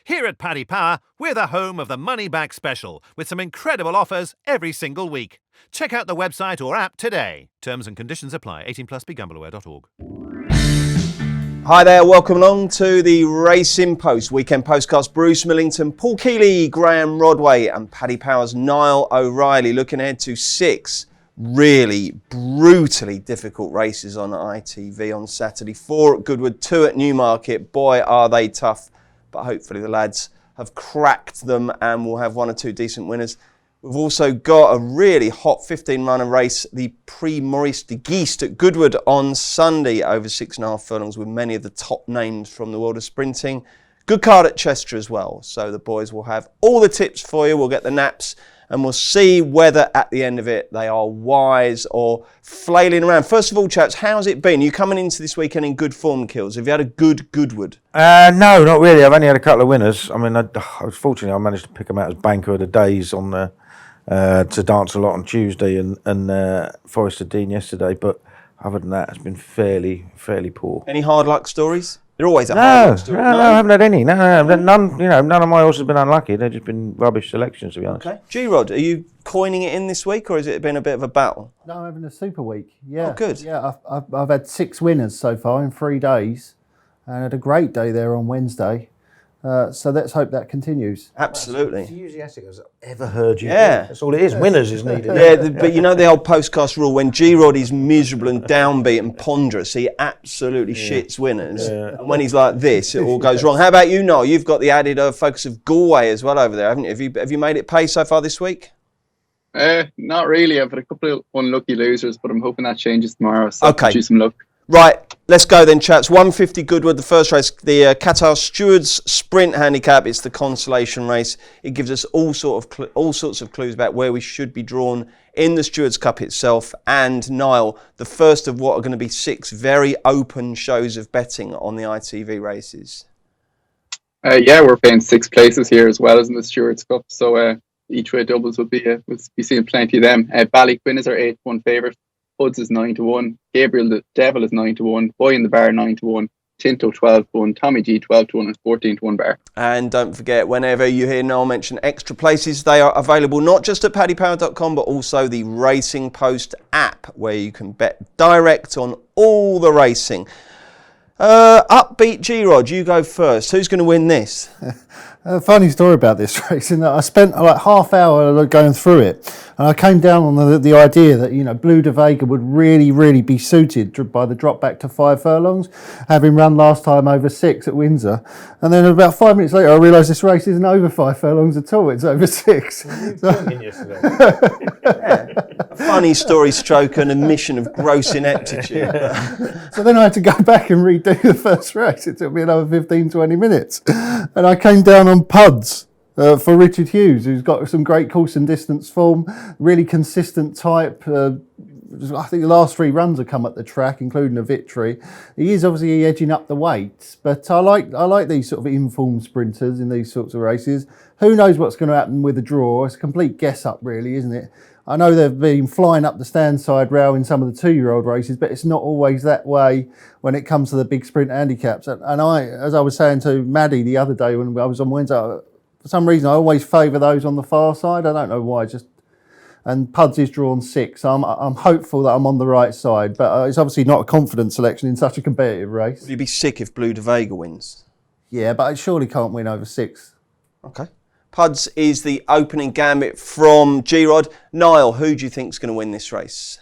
Here at Paddy Power, we're the home of the Money Back Special, with some incredible offers every single week. Check out the website or app today. Terms and conditions apply. 18 plus, begambleaware.org. Hi there, welcome along to the Racing Post Weekend Postcast. Bruce Millington, Paul Keeley, Graham Rodway and Paddy Power's Niall O'Reilly looking ahead to 6 really brutally difficult races on ITV on Saturday. 4 at Goodwood, 2 at Newmarket. Boy, are they tough, but hopefully the lads have cracked them and we'll have 1 or 2 decent winners. We've also got a really hot 15-runner race, the Prix Maurice de Geest at Goodwood on Sunday, over 6.5 furlongs with many of the top names from the world of sprinting. Good card at Chester as well, so the boys will have all the tips for you. We'll get the naps and we'll see whether at the end of it they are wise or flailing around. First of all, chaps, how's it been? You coming into this weekend in good form, Kills? Have you had a good Goodwood? No, not really. I've only had a couple of winners. I mean, I was fortunate I managed to pick them out as banker of the days on to dance a lot on Tuesday and Forest of Dean yesterday. But other than that, it's been fairly poor. Any hard luck stories? They're always a hard luck story. No, I haven't had any. No, none. You know, none of my horses have been unlucky. They've just been rubbish selections, to be honest. Okay. G-Rod, are you coining it in this week, or has it been a bit of a battle? No, I'm having a super week. Yeah. Oh, good. Yeah, I've had 6 winners so far in 3 days, and had a great day there on Wednesday. So let's hope that continues. Absolutely. It's enthusiastic as I've ever heard you. Yeah. That's all it is. Winners is needed. Yeah, but you know the old Postcast rule, when G-Rod is miserable and downbeat and ponderous, he absolutely shits winners. Yeah. And when he's like this, it all goes wrong. How about you, Noel? You've got the added focus of Galway as well over there, haven't you? Have you made it pay so far this week? Not really. I've had a couple of unlucky losers, but I'm hoping that changes tomorrow. So okay. Choose some luck. Right, let's go then, chaps. 150 Goodwood, the first race, the Qatar Stewards Sprint Handicap. It's the Consolation Race. It gives us all sorts of clues about where we should be drawn in the Stewards Cup itself. And Niall, the first of what are going to be 6 very open shows of betting on the ITV races. Yeah, we're paying 6 places here as well as in the Stewards Cup. So each way doubles will be seeing plenty of them. Ballyquin is our 8-1 favourite. Hoods is 9-1. Gabriel the Devil is 9-1. Boy in the Bar 9-1. Tinto 12-1. Tommy G 12-1 and 14-1 Bar. And don't forget, whenever you hear Noel mention extra places, they are available not just at paddypower.com but also the Racing Post app, where you can bet direct on all the racing. Upbeat G-Rod, you go first. Who's going to win this? A funny story about this race, in that I spent like half hour going through it, and I came down on the idea that, you know, Blue de Vega would really be suited by the drop back to 5 furlongs, having run last time over 6 at Windsor. And then about 5 minutes later, I realised this race isn't over 5 furlongs at all; it's over 6. A funny story, stroke an admission of gross ineptitude. So then I had to go back and redo the first race. It took me another 15-20 minutes, and I came down on Puds for Richard Hughes, who's got some great course and distance form, really consistent type. I think the last 3 runs have come at the track, including a victory. He is obviously edging up the weights, but I like these sort of informed sprinters in these sorts of races. Who knows what's going to happen with the draw? It's a complete guess up, really, isn't it? I know they've been flying up the stand side rail in some of the 2-year-old races, but it's not always that way when it comes to the big sprint handicaps. And I, as I was saying to Maddie the other day when I was on Wednesday, for some reason I always favour those on the far side. I don't know why. And Puds is drawn 6. So I'm hopeful that I'm on the right side, but it's obviously not a confident selection in such a competitive race. Would you be sick if Blue de Vega wins? Yeah, but it surely can't win over 6. Okay. Puds is the opening gambit from G-Rod. Niall, who do you think is going to win this race?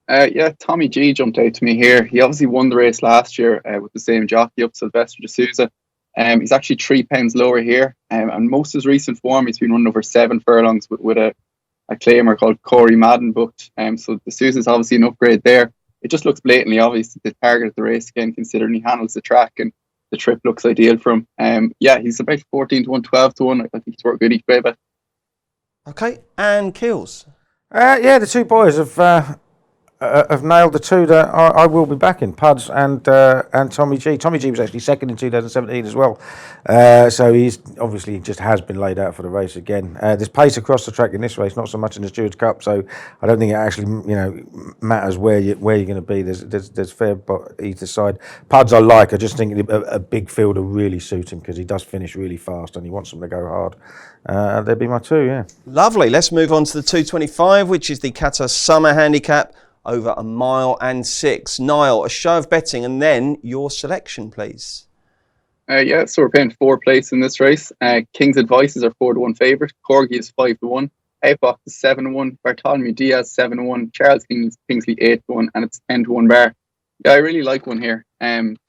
Yeah, Tommy G jumped out to me here. He obviously won the race last year with the same jockey up, Sylvester de Souza. He's actually £3 lower here. And most of his recent form, he's been running over 7 furlongs with a claimer called Corey Madden booked. So de Souza's obviously an upgrade there. It just looks blatantly obvious that the target of the race, again, considering he handles the track and the trip looks ideal for him. Yeah, he's about 14-1, 12-1. I think he's worked good each way, but. Okay, and Kills. Yeah, the 2 boys have have nailed the two that I will be back in, Puds and Tommy G. Tommy G was actually second in 2017 as well. So he's obviously just has been laid out for the race again. There's pace across the track in this race, not so much in the Stewards Cup. So I don't think it actually matters where you're going to be. There's fair either side. Puds I like. I just think a big field will really suit him because he does finish really fast and he wants them to go hard. There'd be my two, yeah. Lovely. Let's move on to the 225, which is the Qatar Summer Handicap over 1 mile and 6. Niall, a show of betting and then your selection, please. So we're paying 4 places in this race. King's Advice is our 4-1 favourite. Corgi is 5-1. Apex is 7-1. Bartholomew Diaz 7-1. Charles Kingsley 8-1, and it's 10-1 bar. Yeah, I really like one here.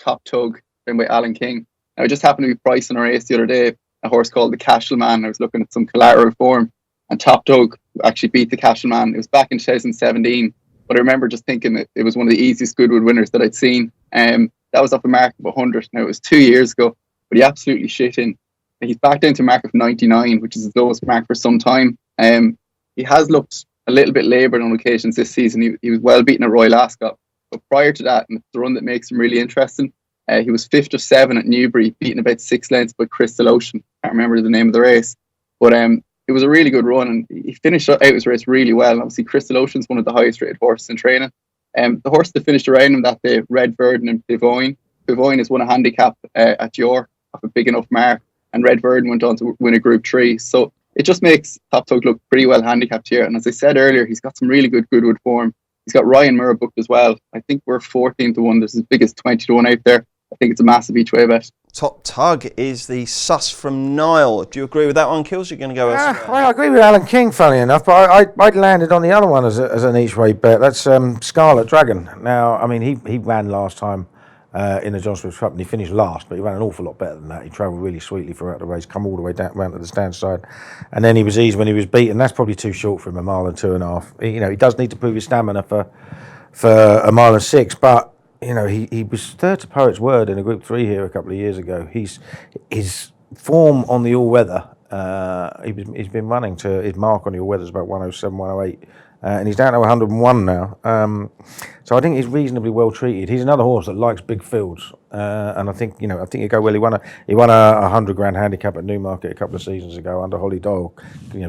Top Tug, written by Alan King. Now, I just happened to be pricing a race the other day, a horse called the Cashel-Man. I was looking at some collateral form, and Top Tug actually beat the Cashel-Man. It was back in 2017, but I remember just thinking that it was one of the easiest Goodwood winners that I'd seen. That was off a mark of 100. Now, it was 2 years ago, but he absolutely shit in. He's back down to a mark of 99, which is his lowest mark for some time. He has looked a little bit laboured on occasions this season. He was well beaten at Royal Ascot, but prior to that, and it's the run that makes him really interesting, he was 5th or 7 at Newbury, beaten about 6 lengths by Crystal Ocean. Can't remember the name of the race, but it was a really good run, and he finished out his race really well. Obviously, Crystal Ocean's one of the highest rated horses in training. The horse that finished around him that day, Red Verdon and Pivoine. Pivoine has won a handicap at York off a big enough mark, and Red Verdon went on to win a Group 3. So it just makes Top Tug look pretty well handicapped here. And as I said earlier, he's got some really good Goodwood form. He's got Ryan Murrah booked as well. I think we're 14-1. There's as big as 20-1 out there. I think it's a massive each way bet. Top Tug is the sus from Niall. Do you agree with that one, Kills? You're going to go elsewhere? Well, I agree with Alan King, funny enough, but I'd landed on the other one as an each way bet. That's Scarlet Dragon. Now, I mean, he ran last time in the John Smith Cup and he finished last, but he ran an awful lot better than that. He travelled really sweetly throughout the race, come all the way down round to the stand side, and then he was easy when he was beaten. That's probably too short for him, 1 mile and 2.5. He does need to prove his stamina for 1 mile and 6, but he was third to Poet's Word in a Group 3 here a couple of years ago. His form on the all-weather, he's been running to his mark on the all-weather is about 107, 108, and he's down to 101 now. So I think he's reasonably well treated. He's another horse that likes big fields, and I think he'd go well. He won a $100,000 handicap at Newmarket a couple of seasons ago under Holly Doyle,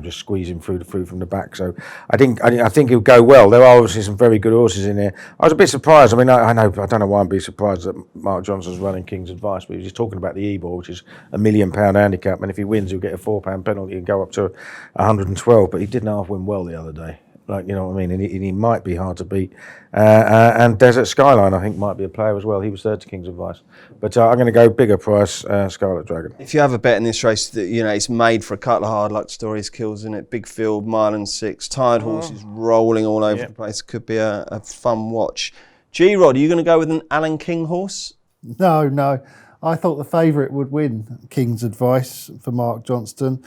just squeezing through from the back. So I think he'll go well. There are obviously some very good horses in there. I was a bit surprised. I mean, I don't know why I'm being surprised that Mark Johnson's running King's Advice, but he was just talking about the Ebor, which is a £1 million handicap, and if he wins, he'll get a £4 penalty and go up to 112. But he didn't half win well the other day. Like, you know what I mean? And he might be hard to beat. And Desert Skyline, I think, might be a player as well. He was third to King's Advice. But I'm going to go bigger price, Scarlet Dragon. If you have a bet in this race, that it's made for a couple of hard luck stories, Kills, isn't it? Big field, 1 mile and 6, tired horses rolling all over the place. Could be a fun watch. G-Rod, are you going to go with an Alan King horse? No. I thought the favourite would win King's Advice for Mark Johnston.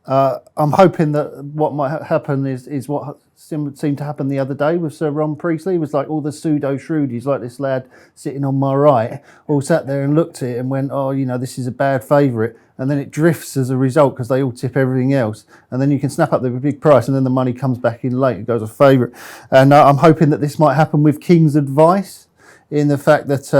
I'm hoping that what might happen is what seemed to happen the other day with Sir Ron Priestley. It was like all the pseudo-shrewdies, like this lad sitting on my right, all sat there and looked at it and went, this is a bad favourite. And then it drifts as a result because they all tip everything else. And then you can snap up the big price and then the money comes back in late. It goes off favourite. And I'm hoping that this might happen with King's Advice in the fact that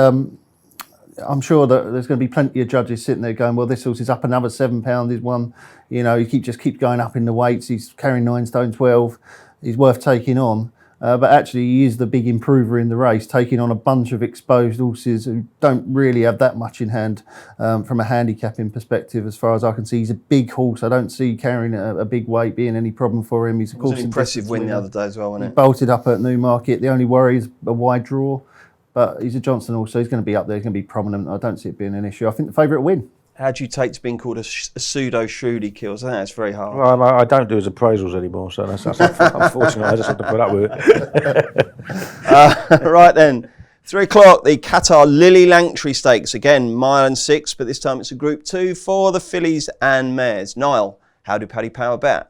I'm sure that there's going to be plenty of judges sitting there going, well, this horse is up another £7. He's won, he just keeps going up in the weights. He's carrying 9 stone 12. He's worth taking on. But actually, he is the big improver in the race, taking on a bunch of exposed horses who don't really have that much in hand from a handicapping perspective. As far as I can see, he's a big horse. I don't see carrying a big weight being any problem for him. He's, of course, an impressive win the other day as well, wasn't it? He bolted up at Newmarket. The only worry is a wide draw. But he's a Johnson also. He's going to be up there. He's going to be prominent. I don't see it being an issue. I think the favourite win. How do you take to being called a pseudo-shrewdy, Kills? I think that's very hard. Well, I don't do his appraisals anymore, so that's unfortunate. I just have to put up with it. Right then, 3 o'clock, the Qatar Lily Langtry Stakes. Again, 1 mile and 6, but this time it's a Group 2 for the fillies and mares. Niall, how do Paddy Power bet?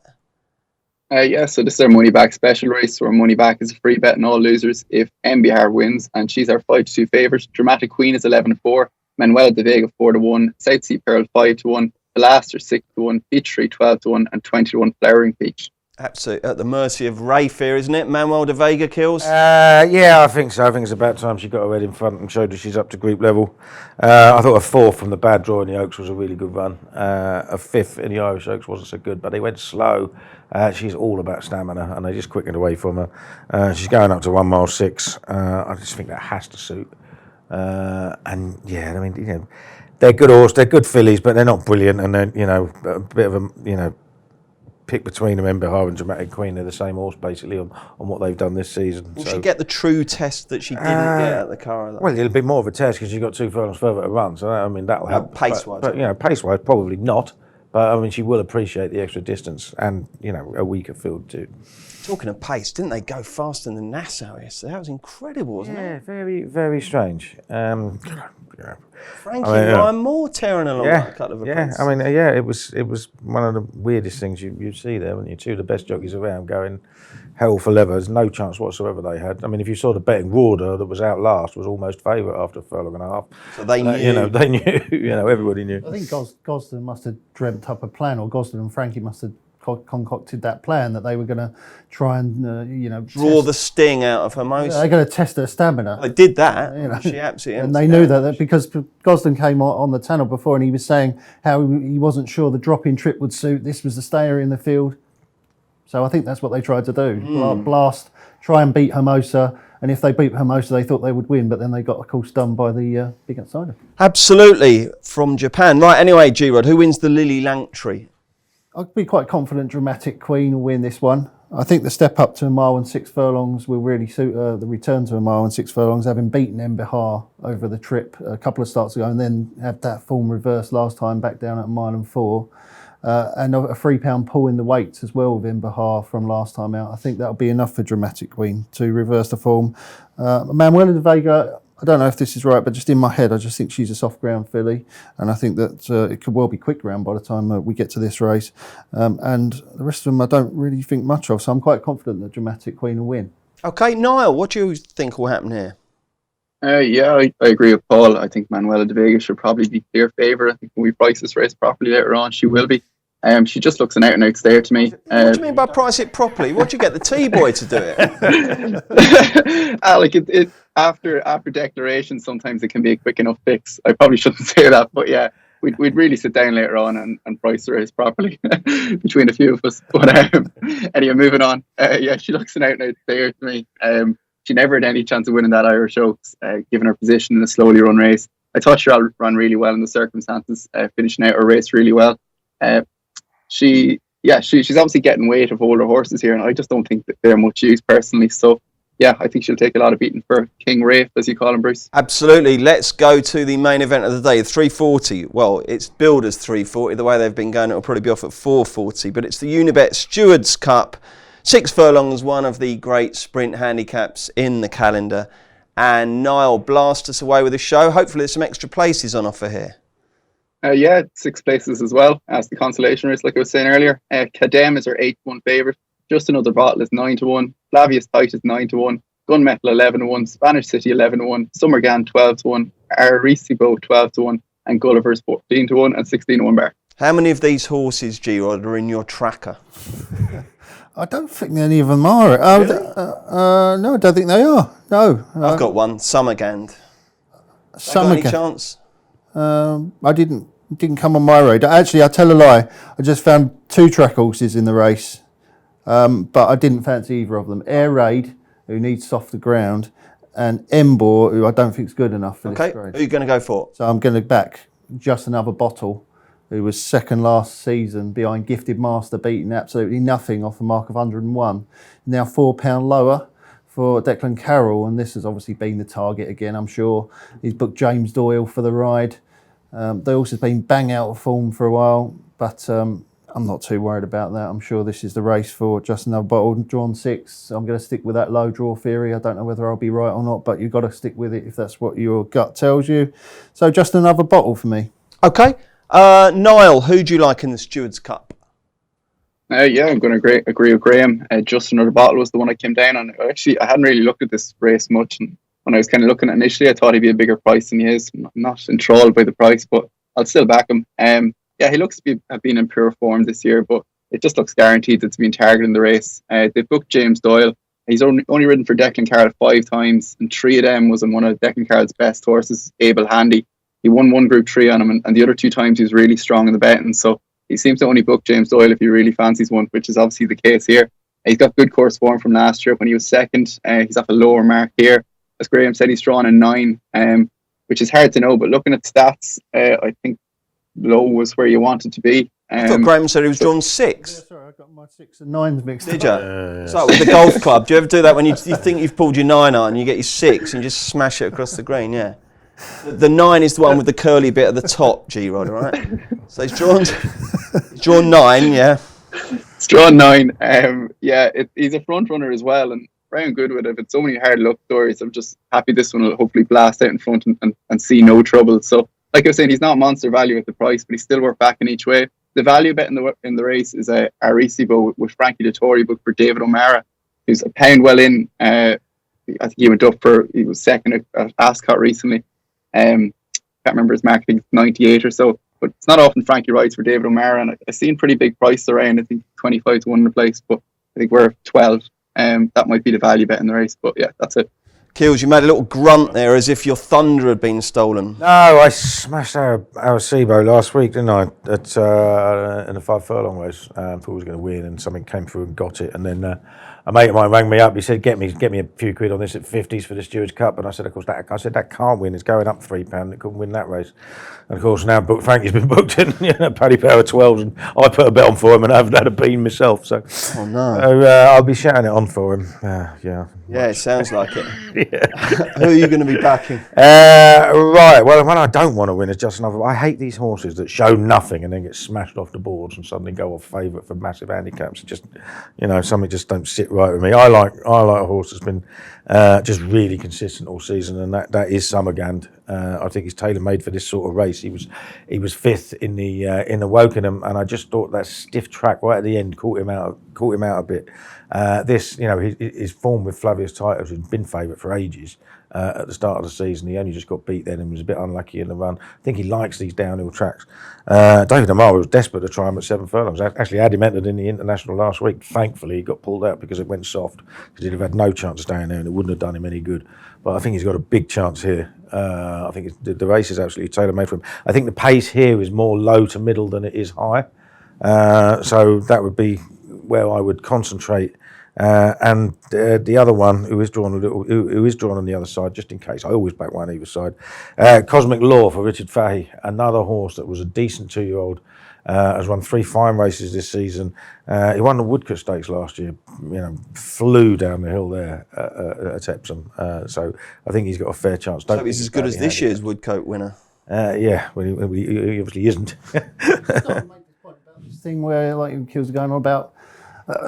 So this is our money back special race, where money back is a free bet on all losers if MBR wins, and she's our 5-2 favourite. Dramatic Queen is 11-4, Manuela de Vega 4-1, South Sea Pearl 5-1, The Last are 6-1, Peach Tree 12-1, and 20-1 Flowering Peach. Absolutely at the mercy of Rafe here, isn't it? Manuel de Vega kills. Yeah, I think so. I think it's about time she got her head in front and showed that she's up to group level. I thought a 4th from the bad draw in the Oaks was a really good run. A 5th in the Irish Oaks wasn't so good, but they went slow. She's all about stamina, and they just quickened away from her. She's going up to 1 mile 6. I just think that has to suit. And yeah, I mean, you know, they're good horse, they're good fillies, but they're not brilliant, and they're, you know, a bit of a, you know, pick between them, Embihar and Dramatic Queen. They're the same horse basically on what they've done this season. Will she get the true test that she didn't get at the Curragh? Well, it'll be more of a test because you've got 2 furlongs further to run. So I mean that'll help. Pace-wise, but you know, pace-wise, probably not. But I mean, she will appreciate the extra distance and, you know, a weaker field too. Talking of pace, didn't they go faster than Nassau yesterday? That was incredible, wasn't it? Yeah, very, very strange. Frankie Ryan Moore tearing along like a couple of yeah. I mean, it was one of the weirdest things you see there, when you 2 of the best jockeys around going hell for leather. There's no chance whatsoever they had. I mean, if you saw the betting, Warder, that was out last, was almost favourite after a furlong and a half. So they knew. You know, they knew. You know, everybody knew. I think Gosden must have dreamt up a plan, or Gosden and Frankie must have concocted that plan that they were going to try and draw the sting out of Hermosa. They're going to test her stamina. They did that. She absolutely. And they knew that because Gosden came on the channel before and he was saying how he wasn't sure the drop-in trip would suit. This was the stayer in the field. So I think that's what they tried to do. Blast, try and beat Hermosa. And if they beat Hermosa, they thought they would win, but then they got, of course, done by the big outsider. Absolutely, from Japan. Right, anyway, G-Rod, who wins the Lily Langtry? I'd be quite confident Dramatic Queen will win this one. I think the step up to 1 mile and 6 furlongs will really suit the return to 1 mile and 6 furlongs, having beaten Embihar over the trip a couple of starts ago and then had that form reversed last time back down at 1 mile and 4. And a £3 pull in the weights as well with Embihar from last time out. I think that'll be enough for Dramatic Queen to reverse the form. Manuela de Vega, I don't know if this is right, but just in my head, I just think she's a soft ground filly, and I think that it could well be quick ground by the time we get to this race. And the rest of them I don't really think much of, so I'm quite confident that Dramatic Queen will win. Okay, Niall, what do you think will happen here? I agree with Paul. I think Manuela de Vega should probably be clear favourite. I think when we price this race properly later on, she will be. She just looks an out-and-out stayer to me. What do you mean by price it properly? What do you get the T-boy to do it? After declaration, sometimes it can be a quick enough fix. I probably shouldn't say that, but yeah, we'd really sit down later on and price the race properly between a few of us. But anyway, moving on. She looks an out-and-out stayer to me. She never had any chance of winning that Irish Oaks, given her position in a slowly run race. I thought she ran really well in the circumstances, finishing out her race really well. She's obviously getting weight of older horses here, and I just don't think that they're much use personally. So, yeah, I think she'll take a lot of beating for King Rafe, as you call him, Bruce. Absolutely. Let's go to the main event of the day, 340. Well, it's billed as 340. The way they've been going, it'll probably be off at 440. But it's the Unibet Stewards Cup. 6 furlongs, one of the great sprint handicaps in the calendar. And Niall, blast us away with the show. Hopefully there's some extra places on offer here. 6 places as well as the Consolation Rates, like I was saying earlier. Cadem is our 8-1 favourite. Just Another Bottle is 9-1. Flavius Tight is 9-1. Gunmetal 11-1. Spanish City 11-1. Summergan 12-1. Arecibo 12-1. And Gulliver's 14-1 and 16-1 bar. How many of these horses, G-Rod, are in your tracker? I don't think any of them are. Really? No, I don't think they are. No. I've got one, Summergand. Summergand. Any chance? I didn't come on my radar. Actually, I tell a lie. I just found 2 track horses in the race, but I didn't fancy either of them. Air Raid, who needs softer ground, and Embor, who I don't think is good enough for this race. Who are you going to go for? So I'm going to back Just Another Bottle, who was second last season behind Gifted Master, beating absolutely nothing off a mark of 101. Now £4 lower for Declan Carroll, and this has obviously been the target again, I'm sure. He's booked James Doyle for the ride. They also been bang out of form for a while, but I'm not too worried about that. I'm sure this is the race for Just Another Bottle. Drawn 6, I'm going to stick with that low draw theory. I don't know whether I'll be right or not, but you've got to stick with it if that's what your gut tells you. So Just Another Bottle for me. Okay. Niall, who do you like in the Stewards Cup? I'm going to agree with Graham. Just Another Bottle was the one I came down on. Actually, I hadn't really looked at this race much, and when I was kind of looking at it initially, I thought he'd be a bigger price than he is. I'm not enthralled by the price, but I'll still back him. He looks to have been in pure form this year, but it just looks guaranteed that's being targeted in the race. They booked James Doyle. He's only ridden for Declan Carroll 5 times, and 3 of them was on one of Declan Carroll's best horses, Able Handy. He won one Group 3 on him, and the other 2 times he was really strong in the betting. So he seems to only book James Doyle if he really fancies one, which is obviously the case here. He's got good course form from last year when he was second. He's off a lower mark here. As Graham said, he's drawn a 9, which is hard to know. But looking at stats, I think low was where you wanted to be. I thought Graham said he was drawn 6. Yeah, sorry, I got my 6 and 9s mixed up. Did you? It's like with the golf club. Do you ever do that when you think you've pulled your 9 out and you get your 6 and you just smash it across the green? Yeah. The 9 is the one with the curly bit at the top, G-Rod, all right? So he's drawn 9, yeah. It's drawn 9. He's a front runner as well. And Brian Goodwood, I've had so many hard luck stories. I'm just happy this one will hopefully blast out in front and see no trouble. So, like I was saying, he's not monster value at the price, but he's still worth backing each way. The value bet in the race is Arecibo with Frankie Dettori booked for David O'Mara, who's a pound well in. I think he was second at Ascot recently. Can't remember his mark, I think 98 or so. But it's not often Frankie rides for David O'Mara, and I've seen pretty big prices around. I think 25 to 1 in the place, but I think we're 12. That might be the value bet in the race, but yeah, that's it. Keels, you made a little grunt there as if your thunder had been stolen. No, I smashed Arecibo last week, didn't I? In the 5 furlong race. Thought I was going to win, and something came through and got it. And then a mate of mine rang me up. He said, "Get me a few quid on this at 50s for the Stewards Cup." And I said, "Of course, that can't win. It's going up £3. It couldn't win that race." And of course, now Frankie's been booked in, Paddy Power 12s, and I put a bet on for him, and I haven't had a bean myself. So, oh no, I'll be shouting it on for him. Yeah, it sounds like it. Yeah. Who are you going to be backing? Right. Well, when I don't want to win, it's just another. I hate these horses that show nothing and then get smashed off the boards and suddenly go off favourite for massive handicaps. Just, something just don't sit right with me. I like a horse that's been just really consistent all season, and that is Summergand. I think he's tailor made for this sort of race. He was 5th in the Wokingham, and I just thought that stiff track right at the end caught him out a bit. His form with Flavius Titus has been favourite for ages. At the start of the season, he only just got beat then and was a bit unlucky in the run. I think he likes these downhill tracks. David O'Mara was desperate to try him at 7 furlongs. I actually had him entered in the International last week. Thankfully, he got pulled out because it went soft, because he'd have had no chance of staying there and it wouldn't have done him any good. But I think he's got a big chance here. I think the race is absolutely tailor-made for him. I think the pace here is more low to middle than it is high. So that would be where I would concentrate. And the other one who is drawn on the other side, just in case, I always back one either side. Cosmic Law for Richard Fahey, another horse that was a decent 2-year-old, has won 3 fine races this season. He won the Woodcote Stakes last year. Flew down the hill there at Epsom. So I think he's got a fair chance. So he's as good as this year's Woodcote winner. Yeah, well, he obviously isn't. This thing where Kills are going on about.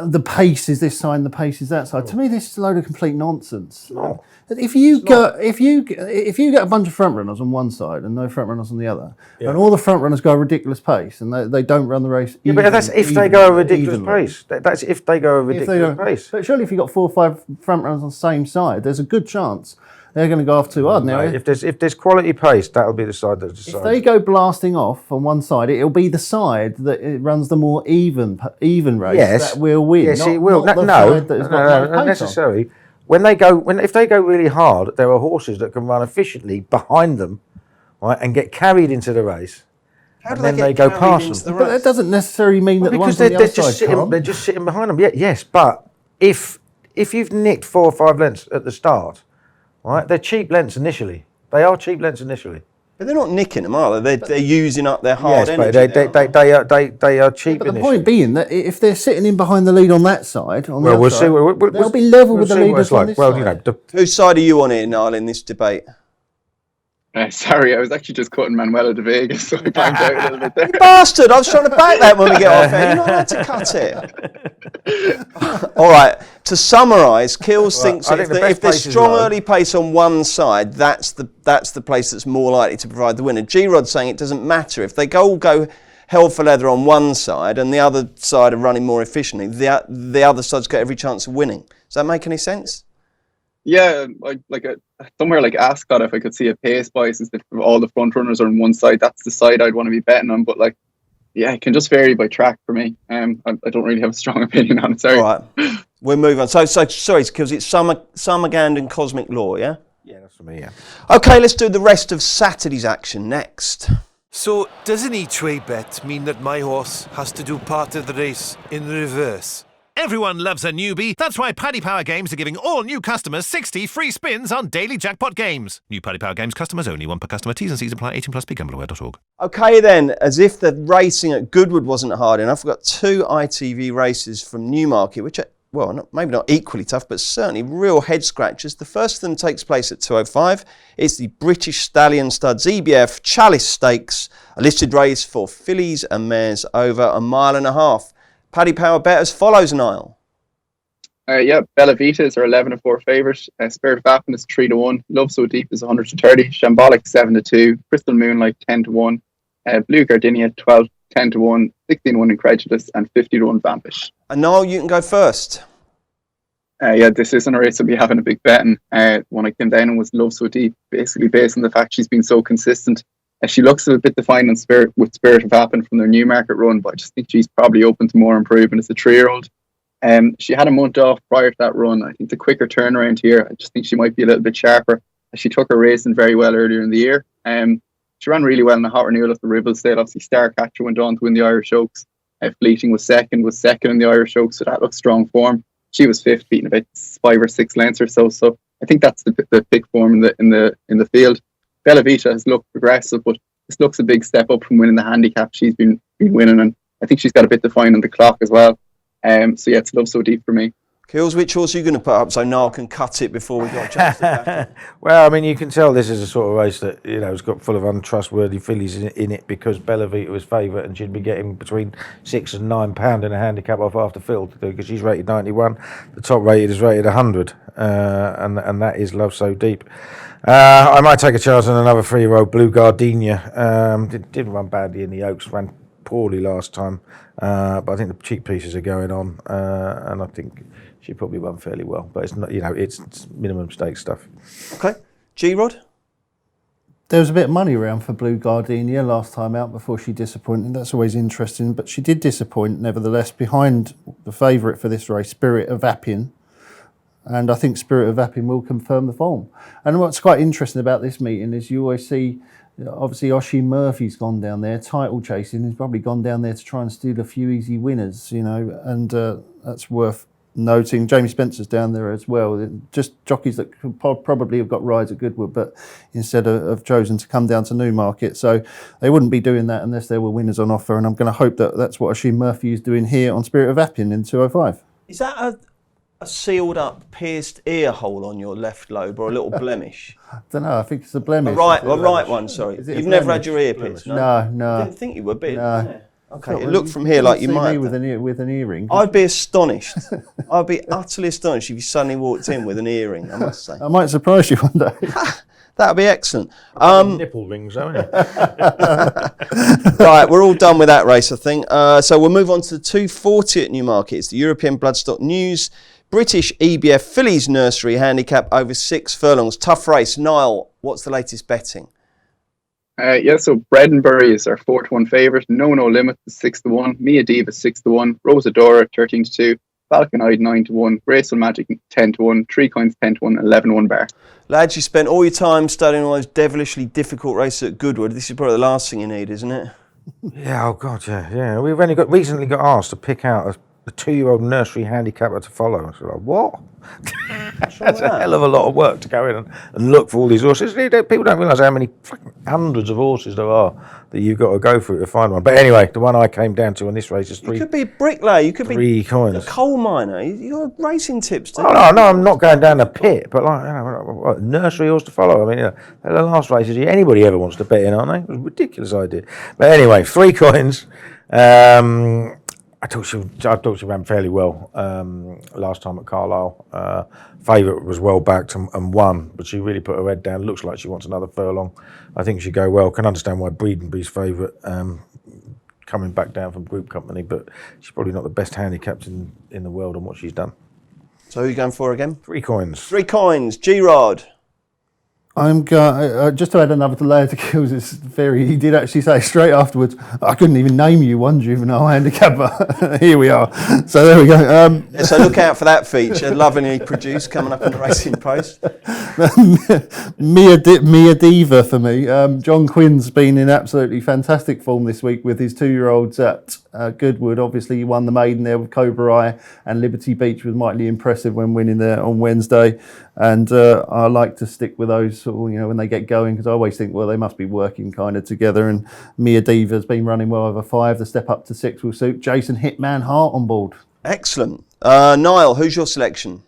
The pace is this side, and the pace is that side. To me, this is a load of complete nonsense. No. If you get a bunch of front runners on one side and no front runners on the other, and all the front runners go a ridiculous pace and they don't run the race. Yeah, but that's if they go a ridiculous pace. That's if they go a ridiculous pace. But surely, if you've got 4 or 5 front runners on the same side, there's a good chance they're going to go off too hard. Now, if there's quality pace, that'll be the side that decides. If they go blasting off on one side, it'll be the side that it runs the more even race that will win. Yes, it will. Not Not necessarily. If they go really hard, there are horses that can run efficiently behind them, right, and get carried into the race. How do and then they go past them? But that doesn't necessarily mean that the ones on the other side can't. They're just sitting behind them. Yes, but if you've nicked 4 or 5 lengths at the start, right, they're cheap lengths initially. They are cheap lengths initially. But they're not nicking them, are they? They're using up their hard energy. But they are cheap. But the point being that if they're sitting in behind the lead on that side, they'll be level with the leaders on this side. Whose side are you on here, Niall, in this debate? Sorry, I was actually just cutting Manuela de Vegas, so I blanked out a little bit there. You bastard! I was trying to back that when we get off air. You're not allowed to cut it. All right. To summarise, Kills thinks if there's strong early pace on one side, that's the place that's more likely to provide the winner. G-Rod's saying it doesn't matter if they all go hell for leather on one side and the other side are running more efficiently. The other side's got every chance of winning. Does that make any sense? Yeah, somewhere like Ascot, if I could see a pace bias, if all the front runners are on one side, that's the side I'd want to be betting on. But Yeah, it can just vary by track for me. I don't really have a strong opinion on it. Sorry. All right, we'll move on. So sorry, because it's Summergand and Cosmic Law, yeah? Yeah, that's for me, yeah. Okay, let's do the rest of Saturday's action next. So, does an each-way bet mean that my horse has to do part of the race in reverse? Everyone loves a newbie. That's why Paddy Power Games are giving all new customers 60 free spins on daily jackpot games. New Paddy Power Games customers only, one per customer. T's and C's apply. 18 plus. BeGambleAware.org. Okay then, as if the racing at Goodwood wasn't hard enough, we've got 2 ITV races from Newmarket, which are, well, maybe not equally tough, but certainly real head scratchers. The first of them takes place at 2:05. It's the British Stallion Studs EBF Chalice Stakes, a listed race for fillies and mares over 1.5 miles. Paddy Power bet as follows, Niall. Bella Vita is our 11-4 favourite. Spirit of Appin is 3-1. Love So Deep is 130. Shambolic 7-2. Crystal Moonlight 10-1. Blue Gardenia 10-1. 16-1 Incredulous and 50-1 Vampish. And Niall, you can go first. This isn't a race I'll be having a big bet in. When I came down and was Love So Deep, basically based on the fact she's been so consistent. She looks a bit defined in Spirit of Appin from their Newmarket run, but I just think she's probably open to more improvement as a 3-year-old. She had a month off prior to that run. I think the quicker turnaround here, I just think she might be a little bit sharper. She took her racing very well earlier in the year. She ran really well in the Hot Renewal at the Ribble Sale. Obviously, Starcatcher went on to win the Irish Oaks. Fleeting was second in the Irish Oaks, so that looks strong form. She was fifth, beating about 5 or 6 lengths or so. So I think that's the pick form in the field. Bella Vita has looked progressive, but this looks a big step up from winning the handicap she's been winning, and I think she's got a bit defined on the clock as well. It's Love So Deep for me. Kills, which horse are you going to put up so Niall can cut it before we got a chance to back it? Well, I mean, you can tell this is a sort of race that, has got full of untrustworthy fillies in it because Bella Vita was favourite and she'd be getting between £6 and £9 in a handicap off after Phil to do because she's rated 91. The top rated is rated 100, and that is Love So Deep. I might take a chance on another 3-year-old Blue Gardenia. Didn't run badly in the Oaks, ran poorly last time, but I think the cheap pieces are going on, and I think she probably run fairly well. But it's not, it's minimum stake stuff. Okay, G-Rod? There was a bit of money around for Blue Gardenia last time out before she disappointed. That's always interesting, but she did disappoint nevertheless behind the favourite for this race, Spirit of Appin. And I think Spirit of Appin will confirm the form. And what's quite interesting about this meeting is you always see, obviously, Oshie Murphy's gone down there, title chasing. He's probably gone down there to try and steal a few easy winners, and that's worth noting. Jamie Spencer's down there as well. Just jockeys that could probably have got rides at Goodwood, but instead have chosen to come down to Newmarket. So they wouldn't be doing that unless there were winners on offer. And I'm going to hope that that's what Oshie Murphy is doing here on Spirit of Appin in 2:05. Is that a sealed up, pierced ear hole on your left lobe or a little blemish? I don't know, I think it's a blemish. A right one, sorry. You've never had your ear pierced, no? No. I didn't think you would be. No. Okay, it looked from here like you might. with an earring. I'd be astonished. I'd be utterly astonished if you suddenly walked in with an earring, I must say. I might surprise you one day. That would be excellent. Nipple rings, don't you? Right, we're all done with that race, I think. So we'll move on to the 2:40 at Newmarket. It's the European Bloodstock News British EBF Fillies Nursery Handicap over 6 furlongs. Tough race. Niall, what's the latest betting? So Bredenbury is our 4-1 favourite. No Limit is 6-1. Mia Diva 6-1. Rosadora 13-2. Falcon Eyed 9-1. Graceful Magic 10-1. 3 Coins 10-1. 11-1 Bar. Lads, you spent all your time studying all those devilishly difficult races at Goodwood. This is probably the last thing you need, isn't it? Yeah, oh God, yeah. We've only recently got asked to pick out a 2-year-old nursery handicapper to follow. I was like, what? That's a hell of a lot of work to go in and look for all these horses. People don't realise how many fucking hundreds of horses there are that you've got to go through to find one. But anyway, the one I came down to on this race is 3. You could be a bricklayer. You could be a coal miner. You got racing tips. No, I'm not going down the pit. But what, nursery horse to follow. I mean, they're the last races anybody ever wants to bet in, aren't they? It was a ridiculous idea. But anyway, 3 Coins. I thought she ran fairly well last time at Carlisle. Favourite was well backed and won, but she really put her head down. Looks like she wants another furlong. I think she'd go well. Can understand why Breedenby's favourite coming back down from Group Company, but she's probably not the best handicapped in the world on what she's done. So who are you going for again? 3 Coins. 3 Coins. G-Rod. Just to add another layer to Kills' theory, he did actually say straight afterwards, I couldn't even name you one juvenile handicapper. Here we are. So there we go. So look out for that feature, lovingly produced, coming up in the Racing Post. Mia Diva for me. John Quinn's been in absolutely fantastic form this week with his 2-year-olds at Goodwood. Obviously, he won the maiden there with Cobra Eye, and Liberty Beach was mightily impressive when winning there on Wednesday. And I like to stick with those sort of, when they get going, because I always think, well, they must be working kind of together. And Mia Diva's been running well over 5. The step up to 6 will suit. Jason Hitman Hart on board. Excellent. Niall, who's your selection?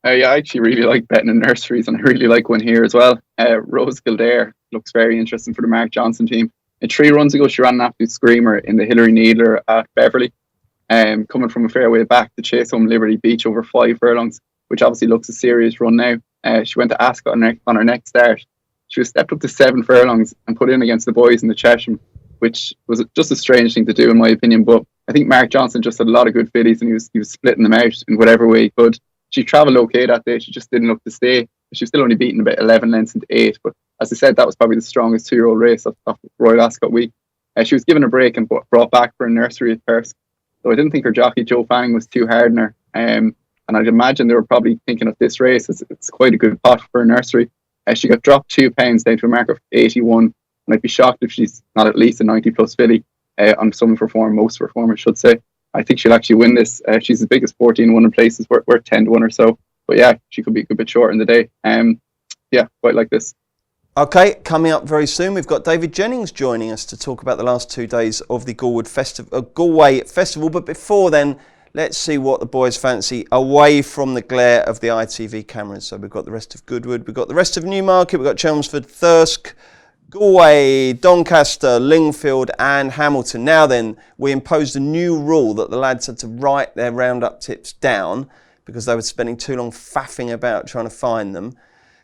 I actually really like betting in nurseries, and I really like one here as well. Rose Kildare looks very interesting for the Mark Johnson team. 3 runs ago, she ran an absolute screamer in the Hillary Needler at Beverley. Coming from a fair way back to chase home Liberty Beach over 5 furlongs, which obviously looks a serious run now. She went to Ascot on her next start. She was stepped up to 7 furlongs and put in against the boys in the Chesham, which was just a strange thing to do in my opinion. But I think Mark Johnson just had a lot of good fillies, and he was splitting them out in whatever way he could. She travelled okay that day. She just didn't look to stay. She was still only beaten about 11 lengths into 8. But as I said, that was probably the strongest 2-year-old race of Royal Ascot week. She was given a break and brought back for a nursery at Persk. So I didn't think her jockey Joe Fanning was too hard on her. And I'd imagine they were probably thinking of this race as it's quite a good pot for a nursery. She got dropped 2 pounds down to a mark of 81. And I'd be shocked if she's not at least a 90 plus filly on some most perform, I should say. I think she'll actually win this. She's as big as 14-1 in places, worth 10-1 or so. But yeah, she could be a good bit short in the day. Yeah, quite like this. Okay, coming up very soon, we've got David Jennings joining us to talk about the last 2 days of the Galway Festival. But before then, let's see what the boys fancy away from the glare of the ITV cameras. So we've got the rest of Goodwood, we've got the rest of Newmarket, we've got Chelmsford, Thirsk, Galway, Doncaster, Lingfield and Hamilton. Now then, we imposed a new rule that the lads had to write their roundup tips down because they were spending too long faffing about trying to find them.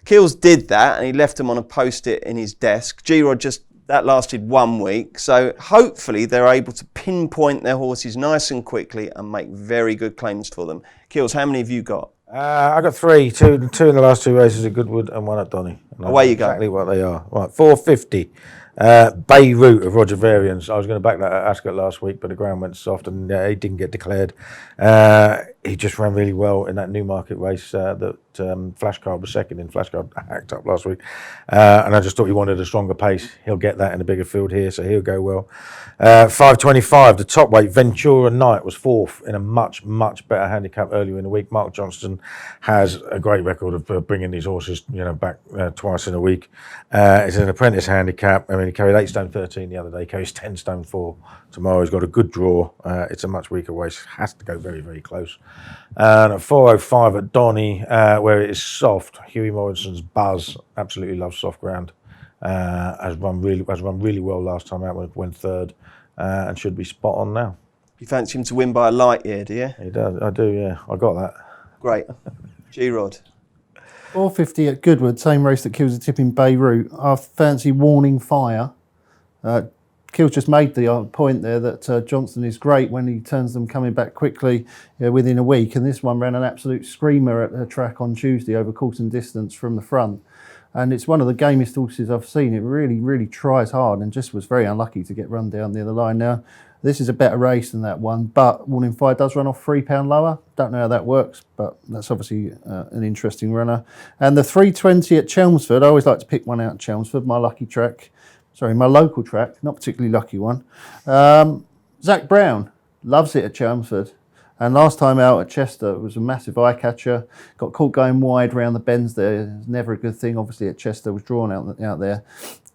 Keels did that and he left them on a post-it in his desk. G-Rod that lasted 1 week. So hopefully they're able to pinpoint their horses nice and quickly and make very good claims for them. Keels, how many have you got? I got 3, two in the last 2 races at Goodwood and 1 at Donny. Away you go. Exactly what they are. Right, 450. Beirut of Roger Varians. I was going to back that at Ascot last week, but the ground went soft and he didn't get declared. He just ran really well in that Newmarket race that Flashcard was second in. Flashcard hacked up last week. And I just thought he wanted a stronger pace. He'll get that in a bigger field here, so he'll go well. 525, the top weight, Ventura Knight was 4th in a much, much better handicap earlier in the week. Mark Johnston has a great record of bringing these horses, back twice in a week. It's an apprentice handicap. I mean, he carried 8 stone 13 the other day. He carries 10 stone 4 tomorrow. He's got a good draw. It's a much weaker race. Has to go very, very close. And at 405 at Donny, where it is soft, Hughie Morrison's Buzz absolutely loves soft ground. Has run really well last time out. Went 3rd and should be spot on now. You fancy him to win by a light year, do you? He does. I do. Yeah, I got that. Great. G-Rod. 450 at Goodwood, same race that Kills a tip in Beirut. I fancy Warning Fire. Kills just made the point there that Johnson is great when he turns them coming back quickly within a week. And this one ran an absolute screamer at the track on Tuesday over course and distance from the front. And it's one of the gamest horses I've seen. It really, really tries hard and just was very unlucky to get run down the other line. Now, this is a better race than that one, but Warning Fire does run off £3 lower. Don't know how that works, but that's obviously an interesting runner. And the 320 at Chelmsford, I always like to pick one out at Chelmsford, my local track, not particularly lucky one. Zach Brown loves it at Chelmsford. And last time out at Chester, it was a massive eye catcher. Got caught going wide round the bends there. It was never a good thing. Obviously at Chester was drawn out there.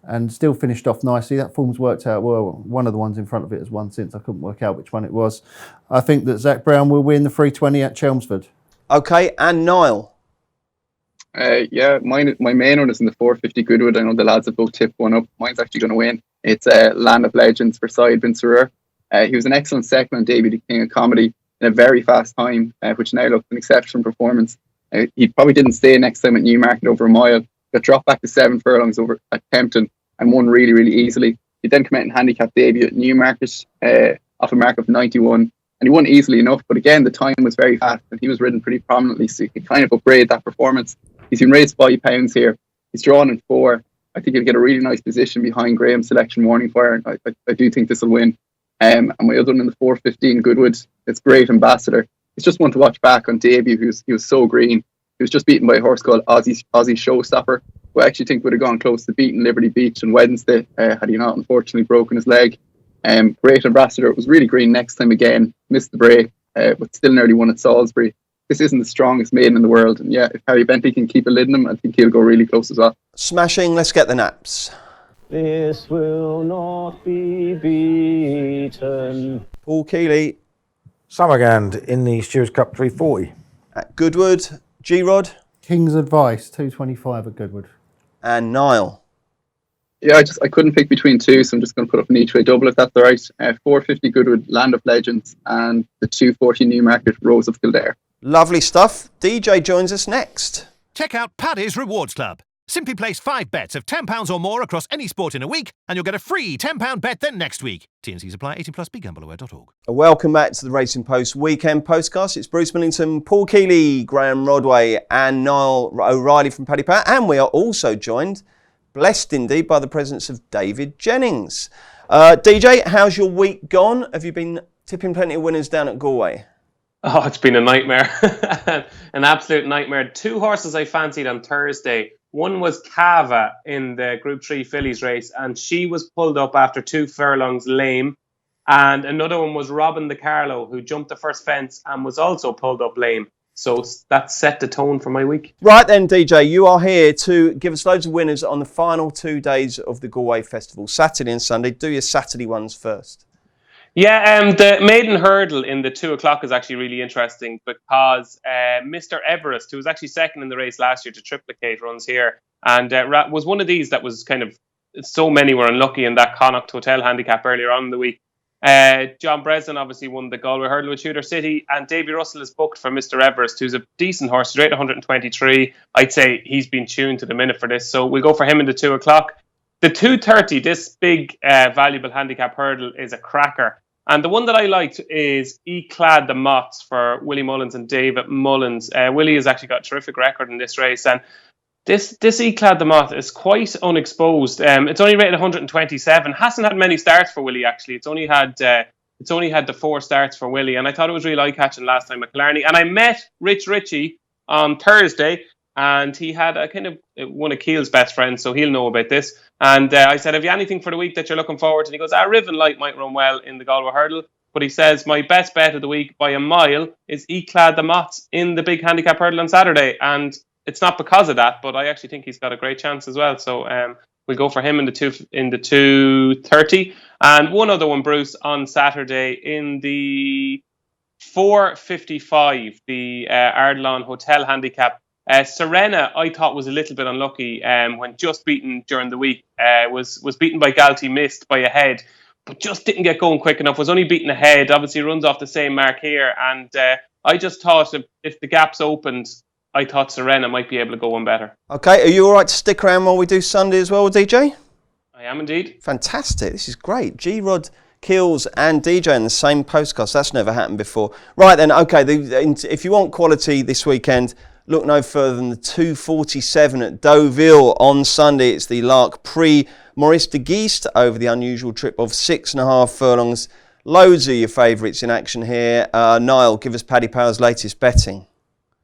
And still finished off nicely. That form's worked out well. One of the ones in front of it has won since. I couldn't work out which one it was. I think that Zach Brown will win the 320 at Chelmsford. Okay, and Niall. Yeah, my main one is in the 450 Goodwood. I know the lads have both tipped one up. Mine's actually going to win. It's Land of Legends for Side Vincerer. He was an excellent second on debut to King of Comedy in a very fast time, which now looks an exceptional performance. He probably didn't stay next time at Newmarket over a mile. Got dropped back to 7 furlongs over at Tempton and won really, really easily. He then came out in handicap debut at Newmarket off a mark of 91. And he won easily enough, but again, the time was very fast and he was ridden pretty prominently, so he could kind of upgrade that performance. He's been raised £5 here. He's drawn in 4. I think he'll get a really nice position behind Graham's Selection Morning Fire. I do think this will win. And my other one in the 4:15, Goodwood. It's Great Ambassador. It's just one to watch back on debut. He was so green. He was just beaten by a horse called Aussie Showstopper, who I actually think would have gone close to beating Liberty Beach on Wednesday, had he not unfortunately broken his leg. Great Ambassador was really green next time again, missed the break, but still nearly won at Salisbury. This isn't the strongest maiden in the world, and yeah, if Harry Bentley can keep a lid on him, I think he'll go really close as well. Smashing, let's get the naps. This will not be beaten. Paul Keeley. Summergand in the Stewards Cup 340. At Goodwood. G-Rod. King's Advice, 225 at Goodwood. And Niall. Yeah, I couldn't pick between two, so I'm just going to put up an each way double if that's all right. 450 Goodwood, Land of Legends, and the 240 Newmarket, Rose of Kildare. Lovely stuff. DJ joins us next. Check out Paddy's Rewards Club. Simply place 5 bets of £10 or more across any sport in a week, and you'll get a free £10 bet the next week. T&Cs apply. 18+. BeGambleAware.org. Welcome back to the Racing Post Weekend Postcast. It's Bruce Millington, Paul Keeley, Graham Rodway, and Niall O'Reilly from Paddy Power. And we are also joined, blessed indeed, by the presence of David Jennings. DJ, how's your week gone? Have you been tipping plenty of winners down at Galway? Oh, it's been a nightmare. An absolute nightmare. 2 horses I fancied on Thursday. One was Cava in the Group 3 Fillies race, and she was pulled up after 2 furlongs lame. And another one was Robin de Carlo, who jumped the first fence and was also pulled up lame. So that set the tone for my week. Right then, DJ, you are here to give us loads of winners on the final 2 days of the Galway Festival, Saturday and Sunday. Do your Saturday ones first. Yeah, the maiden hurdle in the 2 o'clock is actually really interesting because Mr. Everest, who was actually second in the race last year to triplicate, runs here, and was one of these that was kind of, so many were unlucky in that Connacht Hotel handicap earlier on in the week. John Breslin obviously won the Galway hurdle with Tudor City, and Davy Russell is booked for Mr. Everest, who's a decent horse. He's rated 123. I'd say he's been tuned to the minute for this, so we'll go for him in the 2 o'clock. The 2:30, this big valuable handicap hurdle is a cracker. And the one that I liked is Eclad the Mots for Willie Mullins and David Mullins. Willie has actually got a terrific record in this race. And this Eclad the Mot is quite unexposed. It's only rated 127. Hasn't had many starts for Willie, actually. It's only had the 4 starts for Willie. And I thought it was really eye-catching last time at Killarney. And I met Rich Ritchie on Thursday. And he had a kind of one of Keel's best friends, so he'll know about this. And I said, have you anything for the week that you're looking forward to? And he goes, Riven Light might run well in the Galway hurdle. But he says, my best bet of the week by a mile is Eclad the Mots in the big handicap hurdle on Saturday. And it's not because of that, but I actually think he's got a great chance as well. So we'll go for him in the 2:30. And one other one, Bruce, on Saturday in the 4:55, the Ardlawn Hotel handicap. Serena, I thought, was a little bit unlucky when just beaten during the week. Was beaten by Galty, missed by a head, but just didn't get going quick enough. Was only beaten ahead. Obviously runs off the same mark here. And I just thought if the gaps opened, I thought Serena might be able to go one better. Okay, are you all right to stick around while we do Sunday as well, DJ? I am indeed. Fantastic. This is great. G-Rod, Keels and DJ in the same postcast. That's never happened before. Right then, okay, if you want quality this weekend, look no further than the 2:47 at Deauville on Sunday. It's the Lark Prix Maurice de Geest over the unusual trip of 6.5 furlongs. Loads of your favourites in action here. Niall, give us Paddy Power's latest betting.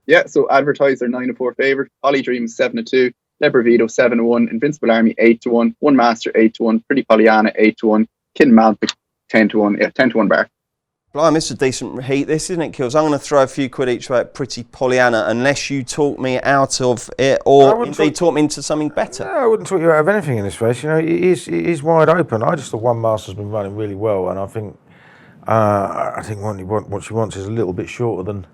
Yeah, so Advertiser 9-4 favourite, Holly Dreams 7-2, Lebervido 7-1, Invincible Army 8-1, One Master 8-1, Pretty Pollyanna 8-1, Kin Malpic 10-1, 10-1 bar. Blimey, it's a decent heat this, isn't it, Kills? I'm going to throw a few quid each way at Pretty Pollyanna unless you talk me out of it or indeed talk me into something better. No, I wouldn't talk you out of anything in this race. You know, it is wide open. I just thought One Master's been running really well, and I think what she wants is a little bit shorter than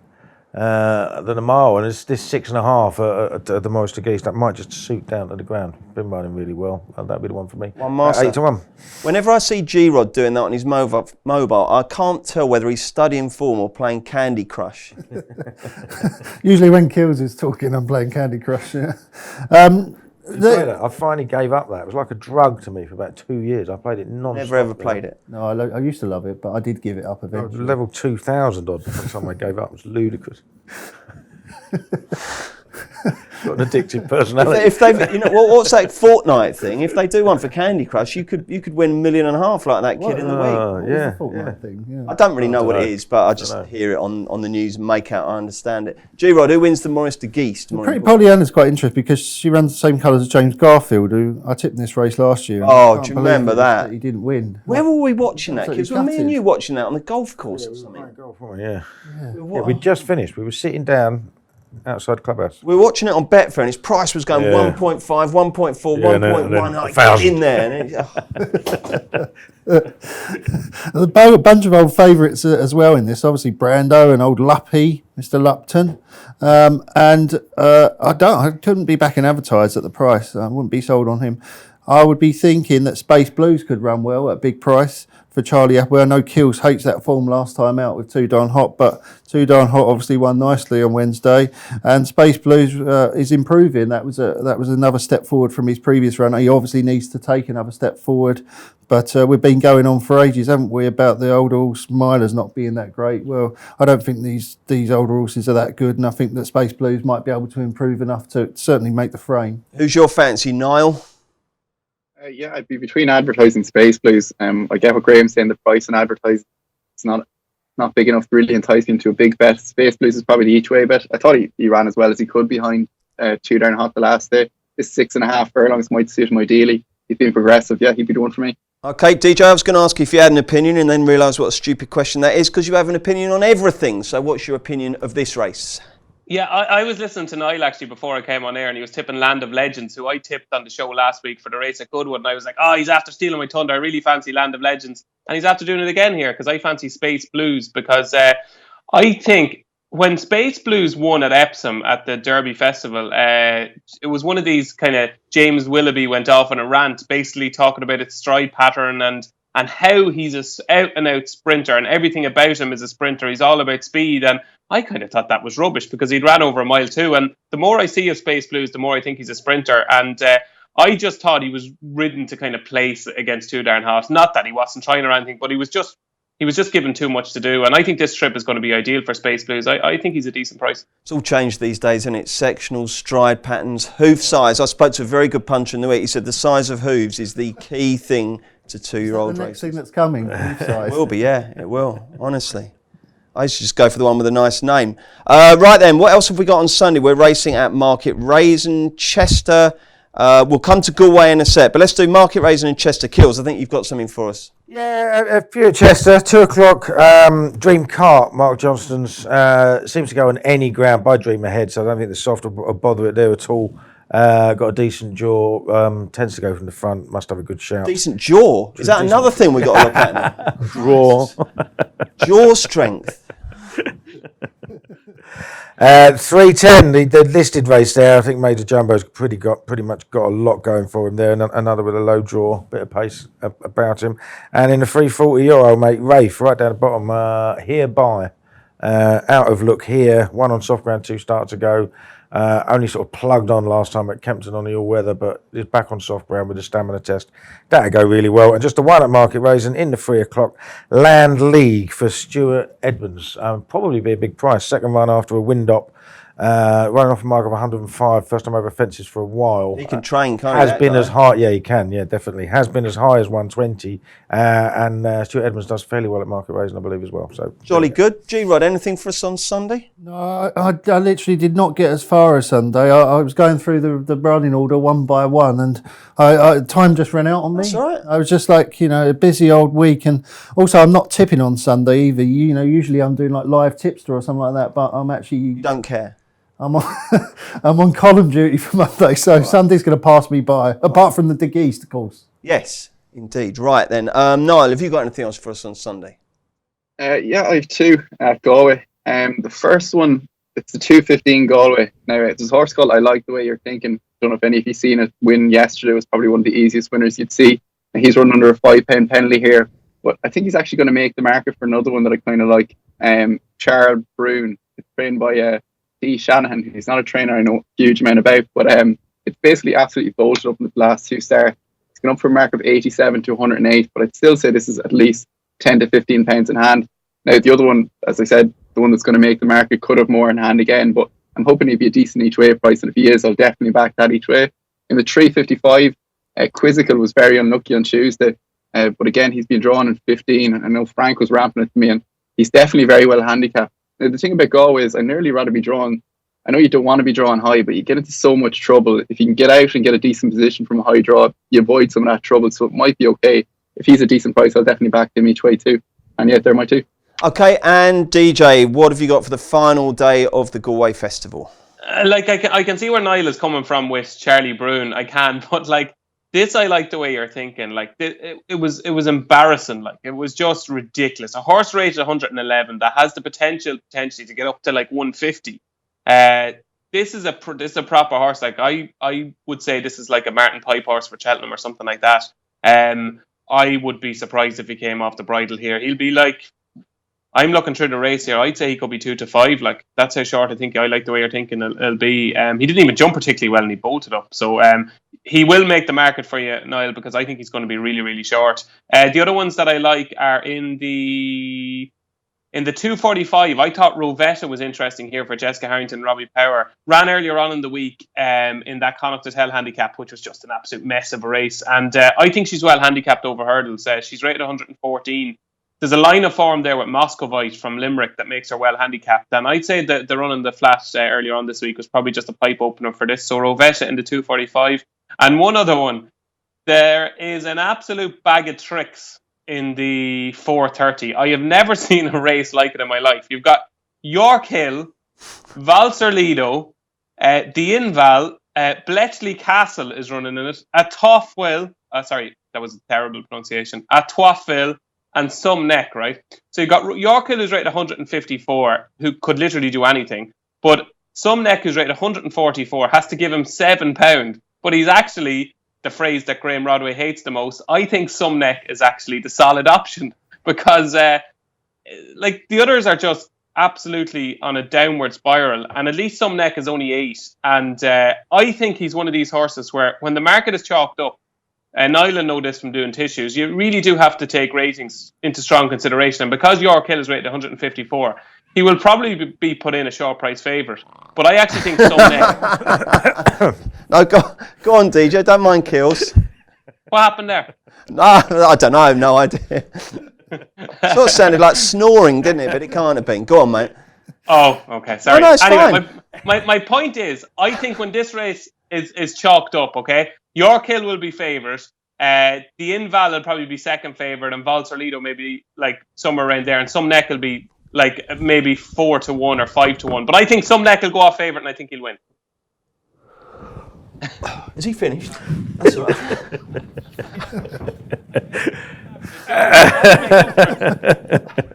a mile, and it's this 6.5 at the Maurice de Geest. That might just suit down to the ground. Been running really well. That'd be the one for me. One Master. 8-1. Whenever I see G-Rod doing that on his mobile, I can't tell whether he's studying form or playing Candy Crush. Usually when Kills is talking, I'm playing Candy Crush. Yeah. I finally gave up that. It was like a drug to me for about 2 years. I played it non-stop. Never ever played it. No, I used to love it, but I did give it up eventually. I was level 2,000 odd by the time I gave up. It was ludicrous. Got an addictive personality. If they've, what's that fortnight thing? If they do one for Candy Crush, you could win $1.5 million like that kid in the week. Yeah. Fortnite thing, yeah. I don't really know what it is, but I just hear it on the news and make out I understand it. G-Rod, who wins the Maurice de Geest? Pretty Pollyanna's quite interesting because she runs the same colours as James Garfield, who I tipped in this race last year. Oh, do you remember that? He didn't win. Where were we watching that? Because were me and gutted. you watching that on the golf course or something? Yeah, we just finished. We were sitting down outside the clubhouse. We were watching it on Betfair and his price was going 1.5, 1.4, 1.1. Like, get in there. A bunch of old favourites as well in this. Obviously Brando and old Luppy, Mr. Lupton. I couldn't be backing advertised at the price. I wouldn't be sold on him. I would be thinking that Space Blues could run well at a big price for Charlie Applewell. I know Kills hates that form last time out with Too Darn Hot, but Too Darn Hot obviously won nicely on Wednesday, and Space Blues is improving. That was another step forward from his previous run. He obviously needs to take another step forward, but we've been going on for ages, haven't we, about the old horse Milers not being that great. Well, I don't think these older horses are that good, and I think that Space Blues might be able to improve enough to certainly make the frame. Who's your fancy, Niall? Yeah, I'd be between advertising Space Blues. I get what Graham's saying, the price on advertising it's not big enough to really entice me into a big bet. Space Blues is probably the each way bet. I thought he ran as well as he could behind Too Darn Hot the last day. This 6.5 furlongs might suit him ideally. He's been progressive. Yeah, he'd be the one for me. Okay, DJ, I was going to ask you if you had an opinion and then realised what a stupid question that is because you have an opinion on everything. So what's your opinion of this race? Yeah, I was listening to Niall actually before I came on air, and he was tipping Land of Legends, who I tipped on the show last week for the race at Goodwood, and I was like, he's after stealing my thunder. I really fancy Land of Legends, and he's after doing it again here because I fancy Space Blues because I think when Space Blues won at Epsom at the Derby Festival, it was one of these kind of James Willoughby went off on a rant, basically talking about its stride pattern and how he's a out-and-out sprinter and everything about him is a sprinter. He's all about speed, and I kind of thought that was rubbish because he'd ran over a mile too. And the more I see of Space Blues, the more I think he's a sprinter. And I just thought he was ridden to kind of place against Too Darn Hot. Not that he wasn't trying or anything, but he was just given too much to do. And I think this trip is going to be ideal for Space Blues. I think he's a decent price. It's all changed these days, isn't it? Sectionals, stride patterns, hoof size. I spoke to a very good puncher in the week. He said the size of hooves is the key thing to 2-year-old races. The next thing that's coming. It will be, yeah, it will, honestly. I used to just go for the one with a nice name. Right then, what else have we got on Sunday? We're racing at Market Raisin, Chester. We'll come to Galway in a sec, but let's do Market Raisin and Chester Kills. I think you've got something for us. Yeah, a few at Chester, 2 o'clock, Dream Cart, Mark Johnston's, seems to go on any ground by Dream ahead, so I don't think the soft will bother it there at all. Got a decent jaw, tends to go from the front, must have a good shout. Decent jaw? Is that another thing we got to look at now? Draw. Jaw strength. 3:10, the listed race there. I think Major Jumbo's pretty much got a lot going for him there. Another with a low draw, bit of pace about him. And in the 340-year-old mate, Rafe, right down the bottom, Hereby. Out of look here, 1 on soft ground, 2 starts ago. Only sort of plugged on last time at Kempton on the all-weather, but is back on soft ground with a stamina test. That'll go really well. And just a 1 at Market Raisin in the 3 o'clock. Land League for Stuart Edmonds. Probably be a big price. Second run after a wind up. Running off a mark of 105. First time over fences for a while. He can train, can't he? Has been as high. Yeah, he can. Yeah, definitely. Has been as high as 120. And Stuart Edmonds does fairly well at Market Raisin, I believe, as well. So jolly good. G-Rod, anything for us on Sunday? No, I literally did not get as far as Sunday. I was going through the running order one by one, and time just ran out on me. That's all right. I was just like, a busy old week, and also I'm not tipping on Sunday either. Usually I'm doing like live tipster or something like that, but I'm actually... You don't care? I'm on column duty for Monday, so Sunday's going to pass me by, apart from the Dig East, of course. Yes, indeed. Right then. Niall, have you got anything else for us on Sunday? Yeah, I have 2 at Galway. The first one, it's the 2:15 Galway. Now, it's a horse called I Like the Way You're Thinking. Don't know if any of you seen it win yesterday. It was probably one of the easiest winners you'd see. And he's running under a £5 penalty here. But I think he's actually going to make the market for another one that I kind of like. Charles Brune. It's trained by D. Shanahan. He's not a trainer I know a huge amount about, but it's basically absolutely bolted up in the last 2 starts. It's gone up for a mark of 87 to 108, but I'd still say this is at least 10 to 15 pounds in hand. Now, the other one, as I said, the one that's going to make the market could have more in hand again, but I'm hoping he'd be a decent each way price, and if he is, I'll definitely back that each way. In the 355, Quizzical was very unlucky on Tuesday, but again, he's been drawn in 15. I know Frank was ramping it to me, and he's definitely very well handicapped. Now, the thing about Galway is I'd nearly rather be drawn. I know you don't want to be drawn high, but you get into so much trouble. If you can get out and get a decent position from a high draw, you avoid some of that trouble, so it might be okay. If he's a decent price, I'll definitely back him each way too. And yeah, they're my two. Okay, and DJ, what have you got for the final day of the Galway Festival? I can see where Niall is coming from with Charlie Brune. I can, but like this, I like the way you're thinking. Like it was embarrassing. Like it was just ridiculous. A horse rated 111 that has the potentially to get up to like 150. This is a proper horse. Like I would say this is like a Martin Pipe horse for Cheltenham or something like that. I would be surprised if he came off the bridle here. He'll be like, I'm looking through the race here. I'd say he could be 2 to 5. Like that's how short I think. I like the way you're thinking it'll be. He didn't even jump particularly well and he bolted up. So he will make the market for you, Niall, because I think he's going to be really, really short. The other ones that I like are in the 245. I thought Rovetta was interesting here for Jessica Harrington, Robbie Power. Ran earlier on in the week in that Connacht Hotel handicap, which was just an absolute mess of a race. And I think she's well handicapped over hurdles. She's rated 114. There's a line of form there with Moscovite from Limerick that makes her well handicapped. And I'd say that the run in the flat earlier on this week was probably just a pipe opener for this. So Rovetta in the 245. And one other one. There is an absolute bag of tricks in the 430. I have never seen a race like it in my life. You've got York Hill, Valser Lido, the Inval, Bletchley Castle is running in it, Atofwell, sorry, that was a terrible pronunciation, Atofwell, and Some Neck, right? So you've got York Hill who's rated 154, who could literally do anything, but Some Neck who's rated 144 has to give him £7, but he's actually the phrase that Graham Rodway hates the most. I think Some Neck is actually the solid option because like the others are just absolutely on a downward spiral, and at least Some Neck is only 8, and I think he's one of these horses where when the market is chalked up, and Niall know this from doing tissues, you really do have to take ratings into strong consideration, and because York Hill is rated 154, he will probably be put in a short price favourite. But I actually think Some Neck. No, go on, DJ. Don't mind Kills. What happened there? No, I don't know. I have no idea. Sort of sounded like snoring, didn't it? But it can't have been. Go on, mate. Oh, okay. Sorry. No, it's anyway, my point is, I think when this race is chalked up, okay, York Hill will be favourite. The Inval will probably be second favourite, and Valser Lido maybe like somewhere around there, and Some Neck will be like maybe 4 to 1 or 5 to 1. But I think Some Neck will go off favourite, and I think he'll win. Is he finished? That's all right.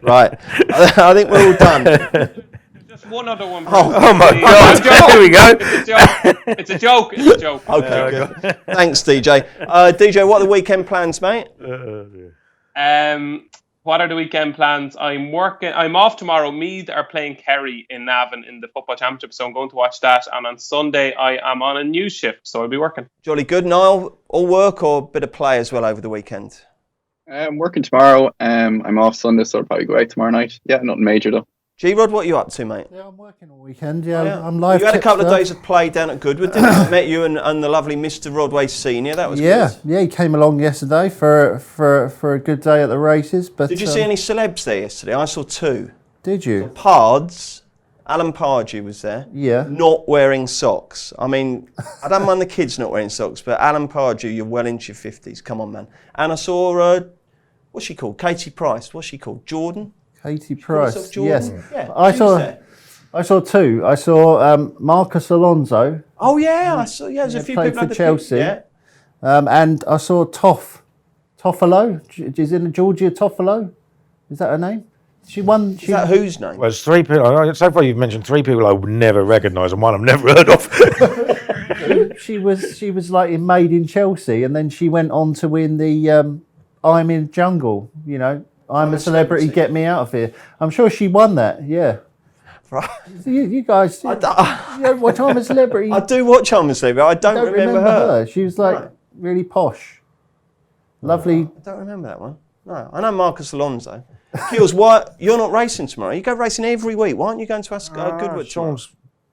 Right. I think we're all done. Just one other one. Oh my God! Here we go. It's a joke. It's a joke. Okay, good. Thanks, DJ. DJ, what are the weekend plans, mate? What are the weekend plans? I'm off tomorrow. Meath are playing Kerry in Navan in the football championship, so I'm going to watch that. And on Sunday, I am on a news shift, so I'll be working. Jolly good. Niall, all work or a bit of play as well over the weekend? I'm working tomorrow. I'm off Sunday, so I'll probably go out tomorrow night. Yeah, nothing major though. G-Rod, what are you up to, mate? Yeah, I'm working all weekend. Yeah, I'm live. You had a couple of days of play down at Goodwood, didn't you? I met you and the lovely Mr. Rodway Senior. That was good. Yeah, he came along yesterday for a good day at the races. But did you see any celebs there yesterday? I saw 2. Did you? Pards. Alan Pardew was there. Yeah. Not wearing socks. I mean, I don't mind the kids not wearing socks, but Alan Pardew, you're well into your 50s. Come on, man. And I saw, what's she called? Katie Price. What's she called? Jordan? Katie Price. Yes. Yeah, I saw 2. I saw Marcus Alonso. Oh yeah, I saw. Yeah, there's a few played people for Chelsea. Yeah. And I saw Toffolo. Is it Georgia Toffolo? Is that her name? She won. Is that whose name? Well, there's 3 people. So far, you've mentioned 3 people I would never recognise, and one I've never heard of. She was like made in Chelsea, and then she went on to win the I'm in Jungle. You know, I'm a celebrity. Get me out of here. I'm sure she won that. Yeah. Right. You guys, you don't watch I'm a Celebrity. I do watch I'm a Celebrity. I don't remember her. She was like really posh, lovely. I don't remember that one. No, I know Marcus Alonso. Kills, what? You're not racing tomorrow. You go racing every week. Why aren't you going to us Goodwood tomorrow?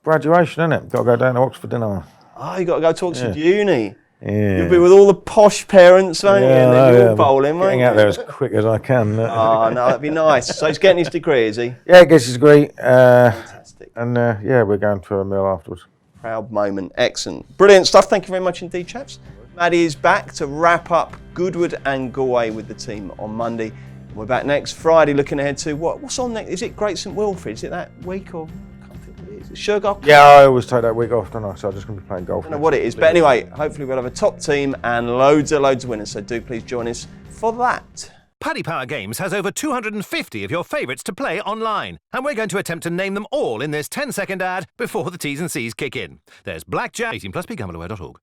graduation, isn't it? Got to go down to Oxford, didn't I? Oh, you got to go to Oxford Uni. Yeah. You'll be with all the posh parents, won't you? And then you're all bowling, won't getting you? out there as quick as I can. Oh, no, that'd be nice. So he's getting his degree, is he? Yeah, he gets his degree. Fantastic. And yeah, we're going for a meal afterwards. Proud moment. Excellent. Brilliant stuff. Thank you very much indeed, chaps. Maddie is back to wrap up Goodwood and Galway with the team on Monday. We're back next Friday looking ahead to what's on next? Is it Great St Wilfrid? Is it that week or I can't think what it is? Is it Sugar? Yeah, I always take that week off, don't I? So I'm just going to be playing golf. I don't know what it is. But anyway, hopefully we'll have a top team and loads of winners. So do please join us for that. Paddy Power Games has over 250 of your favourites to play online, and we're going to attempt to name them all in this 10-second ad before the T's and C's kick in. There's Blackjack, 18+, begambleaware.org.